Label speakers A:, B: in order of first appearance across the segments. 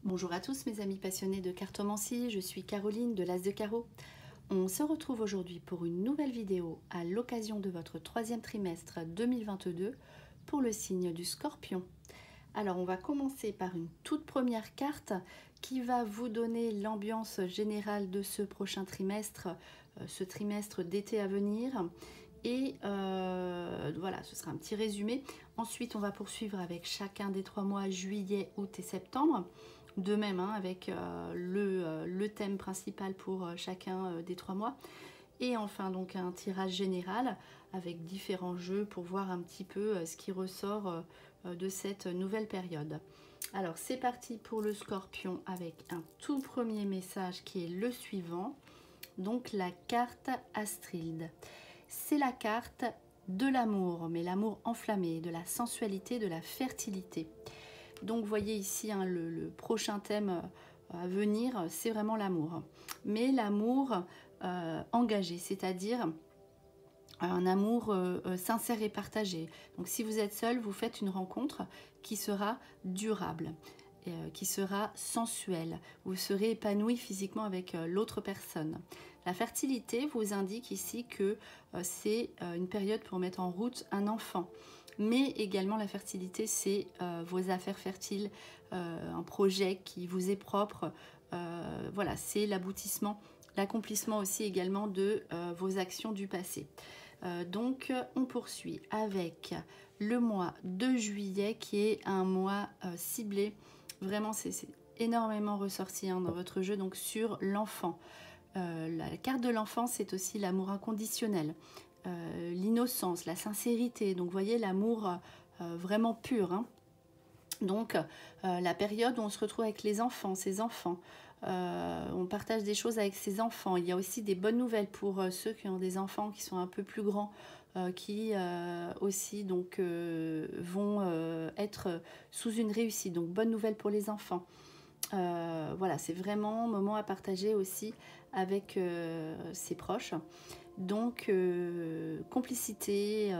A: Bonjour à tous mes amis passionnés de cartomancie, je suis Caroline de l'As de Carreau. On se retrouve aujourd'hui pour une nouvelle vidéo à l'occasion de votre troisième trimestre 2022 pour le signe du Scorpion. Alors on va commencer par une toute première carte qui va vous donner l'ambiance générale de ce prochain trimestre, ce trimestre d'été à venir. Et voilà, ce sera un petit résumé. Ensuite, on va poursuivre avec chacun des 3 mois, juillet, août et septembre. De même, avec le thème principal pour chacun des 3 mois. Et enfin, donc un tirage général avec différents jeux pour voir un petit peu ce qui ressort de cette nouvelle période. Alors, c'est parti pour le Scorpion avec un tout premier message qui est le suivant. Donc, la carte Astrid. C'est la carte de l'amour, mais l'amour enflammé, de la sensualité, de la fertilité. Donc vous voyez ici le prochain thème à venir, c'est vraiment l'amour. Mais l'amour engagé, c'est-à-dire un amour sincère et partagé. Donc si vous êtes seul, vous faites une rencontre qui sera durable, qui sera sensuelle. Vous serez épanoui physiquement avec l'autre personne. La fertilité vous indique ici que c'est une période pour mettre en route un enfant. Mais également la fertilité, c'est vos affaires fertiles, un projet qui vous est propre. Voilà, c'est l'aboutissement, l'accomplissement aussi également de vos actions du passé. Donc on poursuit avec le mois de juillet qui est un mois ciblé. Vraiment, c'est énormément ressorti dans votre jeu, donc sur l'enfant. La carte de l'enfant, c'est aussi l'amour inconditionnel. L'innocence, la sincérité, donc vous voyez l'amour vraiment pur. Donc la période où on se retrouve avec les enfants, ses enfants, on partage des choses avec ses enfants. Il y a aussi des bonnes nouvelles pour ceux qui ont des enfants qui sont un peu plus grands, qui aussi donc vont être sous une réussite. Donc bonne nouvelle pour les enfants. Voilà, c'est vraiment un moment à partager aussi avec ses proches. Donc complicité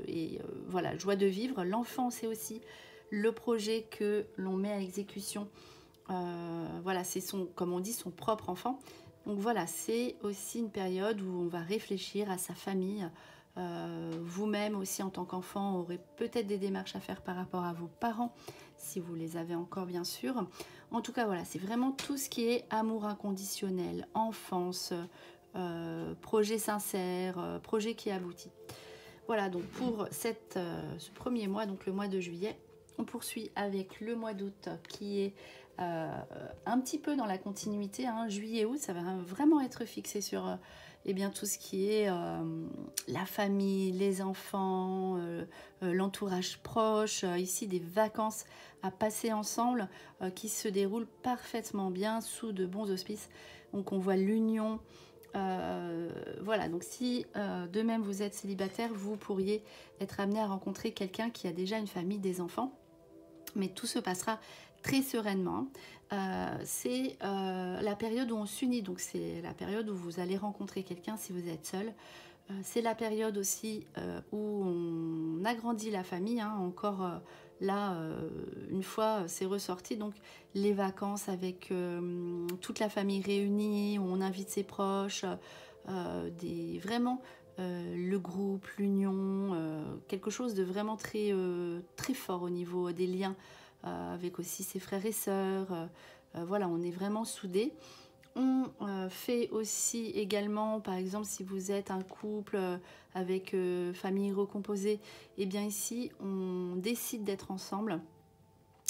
A: et voilà, joie de vivre. L'enfant, c'est aussi le projet que l'on met à exécution. Voilà, c'est comme on dit, son propre enfant. Donc voilà, c'est aussi une période où on va réfléchir à sa famille. Vous-même aussi en tant qu'enfant aurez peut-être des démarches à faire par rapport à vos parents, si vous les avez encore bien sûr. En tout cas voilà, c'est vraiment tout ce qui est amour inconditionnel, enfance, projet sincère, projet qui aboutit. Voilà donc pour ce premier mois, donc le mois de juillet. On poursuit avec le mois d'août qui est un petit peu dans la continuité. Juillet-août, ça va vraiment être fixé sur tout ce qui est la famille, les enfants, l'entourage proche. Ici, des vacances à passer ensemble qui se déroulent parfaitement bien sous de bons auspices. Donc on voit l'union. Voilà, donc si de même vous êtes célibataire, vous pourriez être amené à rencontrer quelqu'un qui a déjà une famille, des enfants. Mais tout se passera très sereinement. C'est la période où on s'unit, donc c'est la période où vous allez rencontrer quelqu'un si vous êtes seul. C'est la période aussi où on agrandit la famille, encore là, une fois c'est ressorti, donc les vacances avec toute la famille réunie, où on invite ses proches, vraiment le groupe, l'union, quelque chose de vraiment très, très fort au niveau des liens avec aussi ses frères et sœurs. Voilà, on est vraiment soudés. On fait aussi également, par exemple, si vous êtes un couple avec famille recomposée, et bien ici, on décide d'être ensemble.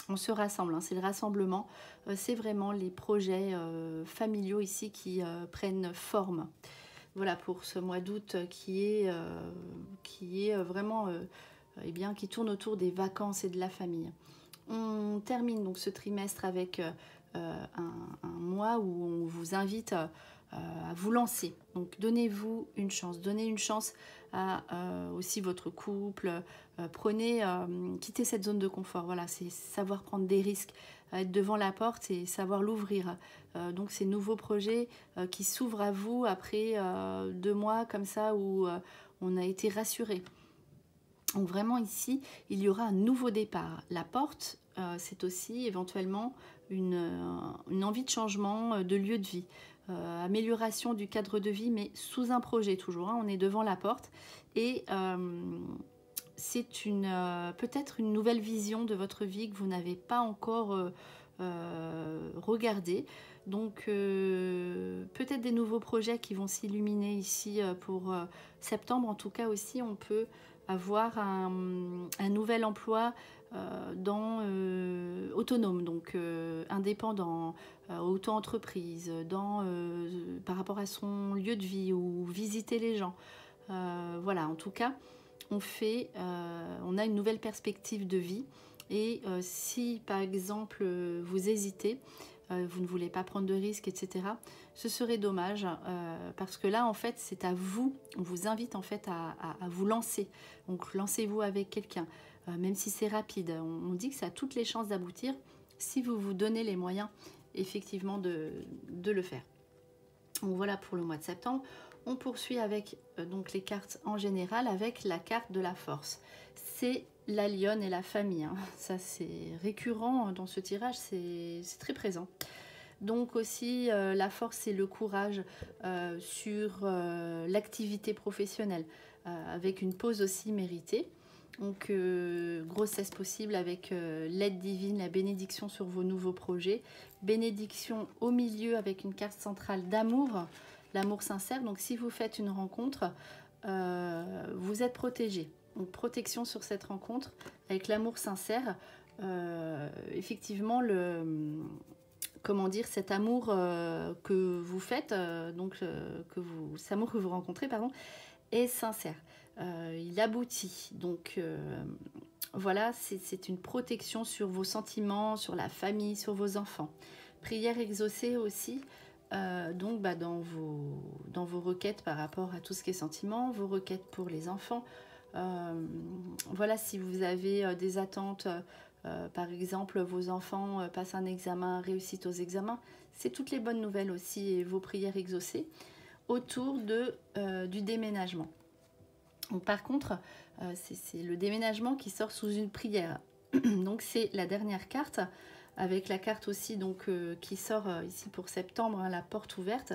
A: On se rassemble, c'est le rassemblement. C'est vraiment les projets familiaux ici qui prennent forme. Voilà pour ce mois d'août qui est vraiment qui tourne autour des vacances et de la famille. On termine donc ce trimestre avec un mois où on vous invite à vous lancer. Donc donnez-vous une chance, donnez une chance à aussi votre couple. Quittez cette zone de confort. Voilà, c'est savoir prendre des risques, être devant la porte et savoir l'ouvrir. Donc ces nouveaux projets qui s'ouvrent à vous après 2 mois comme ça où on a été rassuré. Donc vraiment ici, il y aura un nouveau départ. La porte c'est aussi éventuellement une envie de changement de lieu de vie. Amélioration du cadre de vie, mais sous un projet toujours, hein, on est devant la porte. Et c'est peut-être une nouvelle vision de votre vie que vous n'avez pas encore regardée. Donc peut-être des nouveaux projets qui vont s'illuminer ici pour septembre. En tout cas aussi, on peut avoir un nouvel emploi autonome, donc indépendant, auto-entreprise, par rapport à son lieu de vie ou visiter les gens. Voilà, en tout cas, on a une nouvelle perspective de vie. Et si par exemple vous hésitez, vous ne voulez pas prendre de risques, etc., ce serait dommage parce que là en fait c'est à vous, on vous invite en fait à vous lancer. Donc lancez-vous avec quelqu'un, même si c'est rapide. On dit que ça a toutes les chances d'aboutir si vous vous donnez les moyens effectivement de le faire. Donc voilà pour le mois de septembre. On poursuit avec donc les cartes en général avec la carte de la force. C'est la lionne et la famille, hein. Ça c'est récurrent dans ce tirage, c'est très présent. Donc aussi la force et le courage sur l'activité professionnelle, avec une pause aussi méritée. Donc grossesse possible avec l'aide divine, la bénédiction sur vos nouveaux projets. Bénédiction au milieu avec une carte centrale d'amour, l'amour sincère. Donc si vous faites une rencontre, vous êtes protégé. Donc protection sur cette rencontre avec l'amour sincère. Effectivement, comment dire, cet amour que vous faites, cet amour que vous rencontrez, pardon, est sincère. Il aboutit. Donc voilà, c'est une protection sur vos sentiments, sur la famille, sur vos enfants. Prière exaucée aussi. Donc dans vos requêtes par rapport à tout ce qui est sentiments, vos requêtes pour les enfants. Voilà, si vous avez des attentes, par exemple vos enfants passent un examen, réussite aux examens, c'est toutes les bonnes nouvelles aussi et vos prières exaucées autour du déménagement. Donc, par contre, c'est le déménagement qui sort sous une prière. Donc c'est la dernière carte, avec la carte aussi donc, qui sort ici pour septembre, hein, la porte ouverte.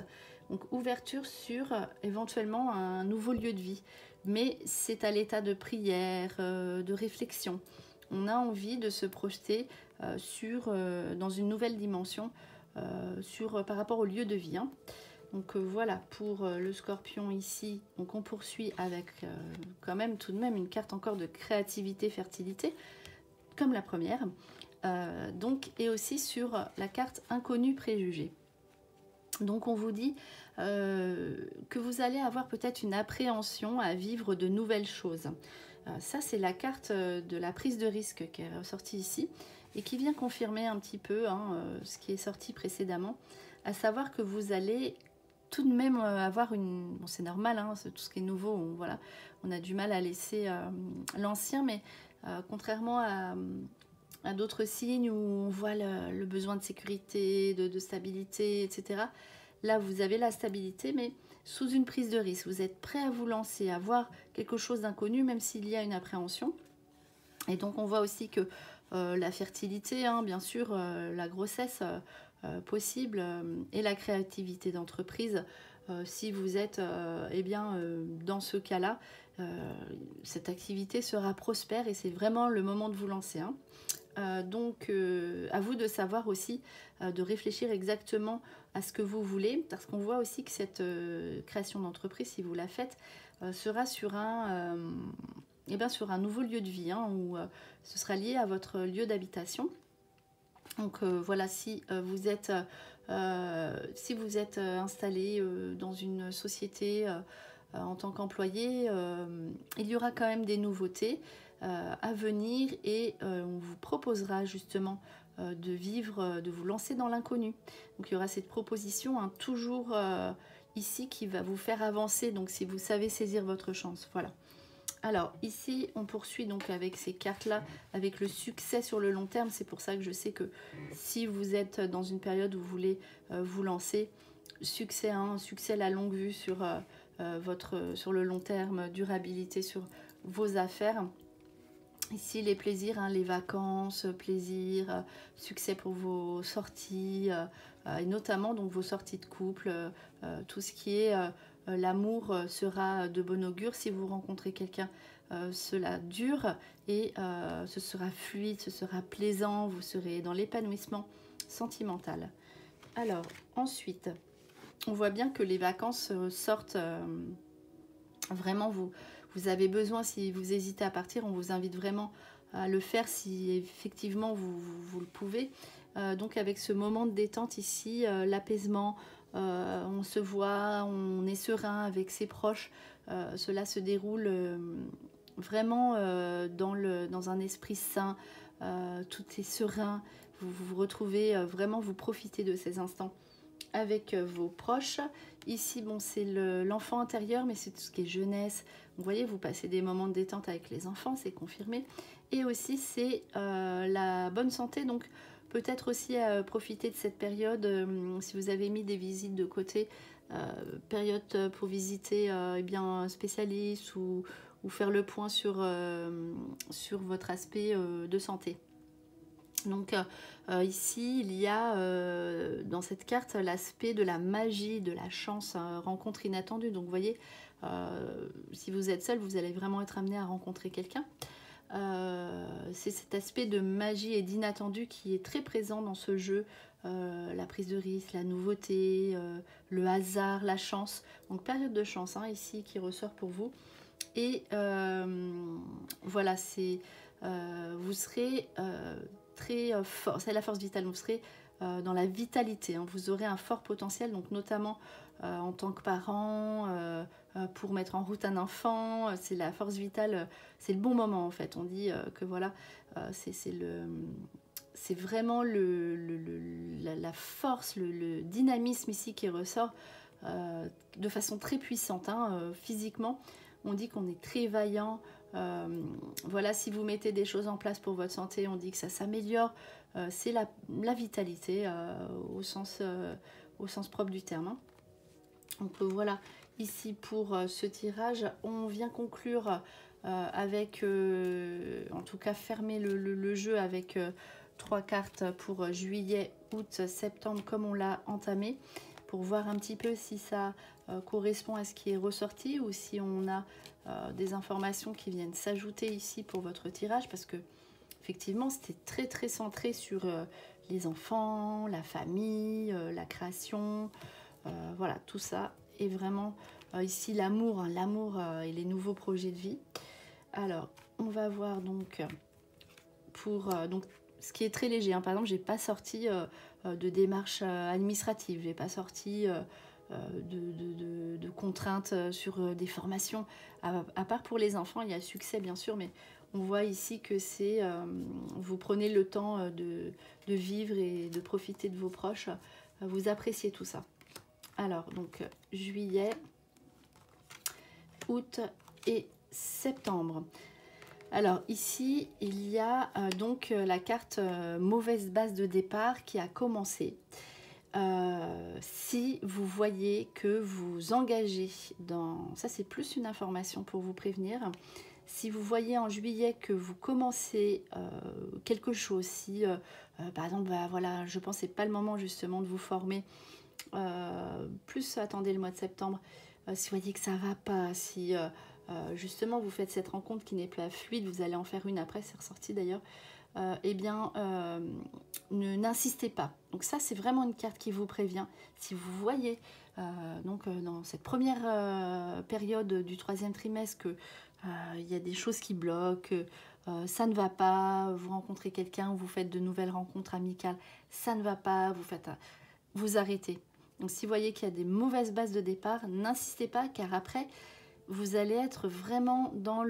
A: Donc ouverture sur éventuellement un nouveau lieu de vie. Mais c'est à l'état de prière, de réflexion. On a envie de se projeter dans une nouvelle dimension par rapport au lieu de vie, hein. Donc voilà pour le scorpion ici. Donc on poursuit avec quand même tout de même une carte encore de créativité, fertilité, comme la première. Et aussi sur la carte inconnu préjugé. Donc on vous dit que vous allez avoir peut-être une appréhension à vivre de nouvelles choses. Ça c'est la carte de la prise de risque qui est ressortie ici et qui vient confirmer un petit peu ce qui est sorti précédemment, à savoir que vous allez tout de même avoir bon, c'est normal, hein, tout ce qui est nouveau, on a du mal à laisser l'ancien, mais contrairement à d'autres signes où on voit le besoin de sécurité, de stabilité, etc. Là, vous avez la stabilité, mais sous une prise de risque. Vous êtes prêt à vous lancer, à voir quelque chose d'inconnu, même s'il y a une appréhension. Et donc, on voit aussi que la fertilité, hein, bien sûr, la grossesse possible et la créativité d'entreprise, si vous êtes dans ce cas-là, cette activité sera prospère et c'est vraiment le moment de vous lancer, hein. Donc à vous de savoir aussi, de réfléchir exactement à ce que vous voulez, parce qu'on voit aussi que cette création d'entreprise, si vous la faites, sera sur un nouveau lieu de vie, hein, où ce sera lié à votre lieu d'habitation. Donc voilà, si vous êtes installé dans une société en tant qu'employé, il y aura quand même des nouveautés à venir et on vous proposera justement de vous lancer dans l'inconnu. Donc il y aura cette proposition, hein, toujours ici qui va vous faire avancer, donc si vous savez saisir votre chance, voilà. Alors ici on poursuit donc avec ces cartes là, avec le succès sur le long terme. C'est pour ça que je sais que si vous êtes dans une période où vous voulez vous lancer, succès, hein, succès à la longue vue sur le long terme, durabilité sur vos affaires. Ici, les plaisirs, hein, les vacances, plaisir, succès pour vos sorties, et notamment donc vos sorties de couple, tout ce qui est l'amour sera de bon augure. Si vous rencontrez quelqu'un, cela dure et ce sera fluide, ce sera plaisant, vous serez dans l'épanouissement sentimental. Alors, ensuite, on voit bien que les vacances sortent vraiment, vous avez besoin, si vous hésitez à partir, on vous invite vraiment à le faire si effectivement vous le pouvez. Donc avec ce moment de détente ici, l'apaisement, on se voit, on est serein avec ses proches, cela se déroule vraiment dans un esprit sain, tout est serein, vous vous retrouvez vraiment, vous profitez de ces instants avec vos proches. Ici, bon, c'est l'enfant intérieur, mais c'est tout ce qui est jeunesse. Vous voyez, vous passez des moments de détente avec les enfants, c'est confirmé. Et aussi, c'est la bonne santé. Donc, peut-être aussi profiter de cette période, si vous avez mis des visites de côté, période pour visiter eh bien, un spécialiste ou faire le point sur votre aspect de santé. Donc ici, il y a dans cette carte l'aspect de la magie, de la chance, rencontre inattendue. Donc vous voyez, si vous êtes seul, vous allez vraiment être amené à rencontrer quelqu'un. C'est cet aspect de magie et d'inattendu qui est très présent dans ce jeu. La prise de risque, la nouveauté, le hasard, la chance. Donc période de chance hein, ici qui ressort pour vous. Et voilà, vous serez très fort, c'est la force vitale, vous serez dans la vitalité, hein, vous aurez un fort potentiel, donc notamment en tant que parent, pour mettre en route un enfant, c'est la force vitale, c'est le bon moment en fait, on dit que voilà, c'est vraiment la force, le dynamisme ici qui ressort de façon très puissante, hein, physiquement, on dit qu'on est très vaillant. Voilà, si vous mettez des choses en place pour votre santé, on dit que ça s'améliore. C'est la vitalité au sens propre du terme. Hein. Donc voilà, ici pour ce tirage, on vient conclure avec, en tout cas fermer le jeu avec 3 cartes pour juillet, août, septembre comme on l'a entamé, pour voir un petit peu si ça correspond à ce qui est ressorti ou si on a des informations qui viennent s'ajouter ici pour votre tirage, parce que effectivement c'était très centré sur les enfants, la famille, la création, voilà, tout ça est vraiment ici l'amour, hein, l'amour et les nouveaux projets de vie. Alors on va voir donc pour donc ce qui est très léger, hein. Par exemple j'ai pas sorti de démarche administrative, j'ai pas sorti de contraintes sur des formations, à part pour les enfants, il y a le succès bien sûr, mais on voit ici que c'est vous prenez le temps de vivre et de profiter de vos proches, vous appréciez tout ça. Alors donc juillet, août et septembre. Alors ici il y a donc la carte mauvaise base de départ qui a commencé. Si vous voyez que vous engagez dans... Ça, c'est plus une information pour vous prévenir. Si vous voyez en juillet que vous commencez quelque chose, si par exemple, bah, voilà, je pense que ce n'est pas le moment justement de vous former, plus attendez le mois de septembre. Si vous voyez que ça ne va pas, si justement vous faites cette rencontre qui n'est pas fluide, vous allez en faire une après, c'est ressorti d'ailleurs. Eh bien, n'insistez pas. Donc ça, c'est vraiment une carte qui vous prévient. Si vous voyez, dans cette première période du 3e trimestre, que il y a des choses qui bloquent, ça ne va pas, vous rencontrez quelqu'un, vous faites de nouvelles rencontres amicales, ça ne va pas, vous arrêtez. Donc si vous voyez qu'il y a des mauvaises bases de départ, n'insistez pas, car après, vous allez être vraiment dans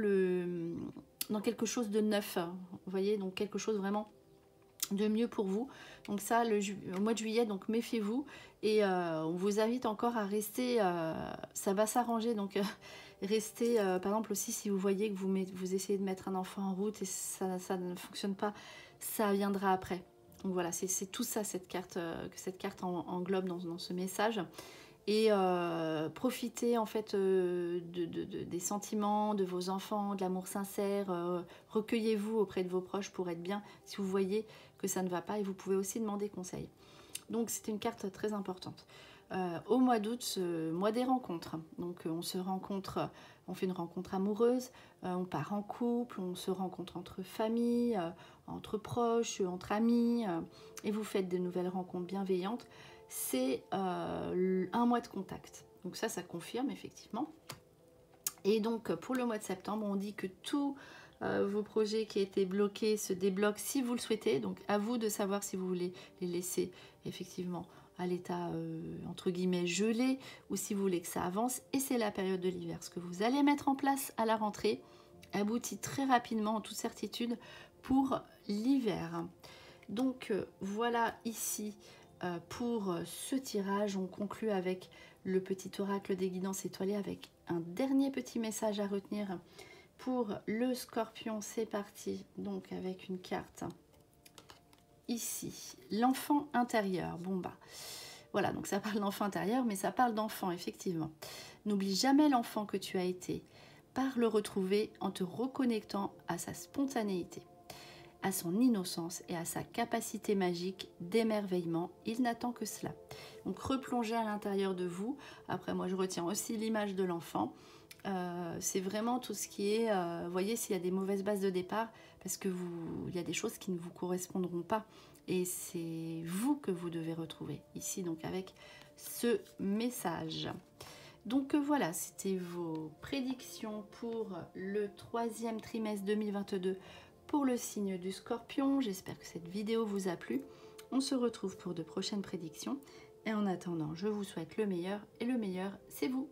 A: quelque chose de neuf, vous voyez, donc quelque chose vraiment de mieux pour vous. Donc ça, au mois de juillet, donc méfiez-vous, et on vous invite encore à rester, ça va s'arranger, donc restez, par exemple aussi si vous voyez que vous essayez de mettre un enfant en route et ça ne fonctionne pas, ça viendra après. Donc voilà, c'est tout ça cette carte, que cette carte englobe dans ce message. et profitez en fait des sentiments de vos enfants, de l'amour sincère. Recueillez-vous auprès de vos proches pour être bien si vous voyez que ça ne va pas, et vous pouvez aussi demander conseil. Donc c'est une carte très importante. Au mois d'août, mois des rencontres. Donc on se rencontre, on fait une rencontre amoureuse, on part en couple, on se rencontre entre familles, entre proches, entre amis, et vous faites de nouvelles rencontres bienveillantes. C'est un mois de contact. Donc ça confirme effectivement. Et donc pour le mois de septembre, on dit que tous vos projets qui étaient bloqués se débloquent si vous le souhaitez. Donc à vous de savoir si vous voulez les laisser effectivement à l'état entre guillemets gelé, ou si vous voulez que ça avance. Et c'est la période de l'hiver. Ce que vous allez mettre en place à la rentrée aboutit très rapidement en toute certitude pour l'hiver. Donc voilà ici pour ce tirage. On conclut avec le petit oracle des guidances étoilées, avec un dernier petit message à retenir pour le Scorpion. C'est parti, donc avec une carte ici, l'enfant intérieur. Bon bah voilà, donc ça parle d'enfant intérieur, mais ça parle d'enfant effectivement. N'oublie jamais l'enfant que tu as été, par le retrouver en te reconnectant à sa spontanéité, à son innocence et à sa capacité magique d'émerveillement. Il n'attend que cela. Donc replongez à l'intérieur de vous. Après moi je retiens aussi l'image de l'enfant. C'est vraiment tout ce qui est, voyez s'il y a des mauvaises bases de départ, parce que il y a des choses qui ne vous correspondront pas. Et c'est vous que vous devez retrouver ici, donc avec ce message. Donc voilà, c'était vos prédictions pour le troisième trimestre 2022 pour le signe du Scorpion. J'espère que cette vidéo vous a plu. On se retrouve pour de prochaines prédictions. Et en attendant, je vous souhaite le meilleur. Et le meilleur, c'est vous.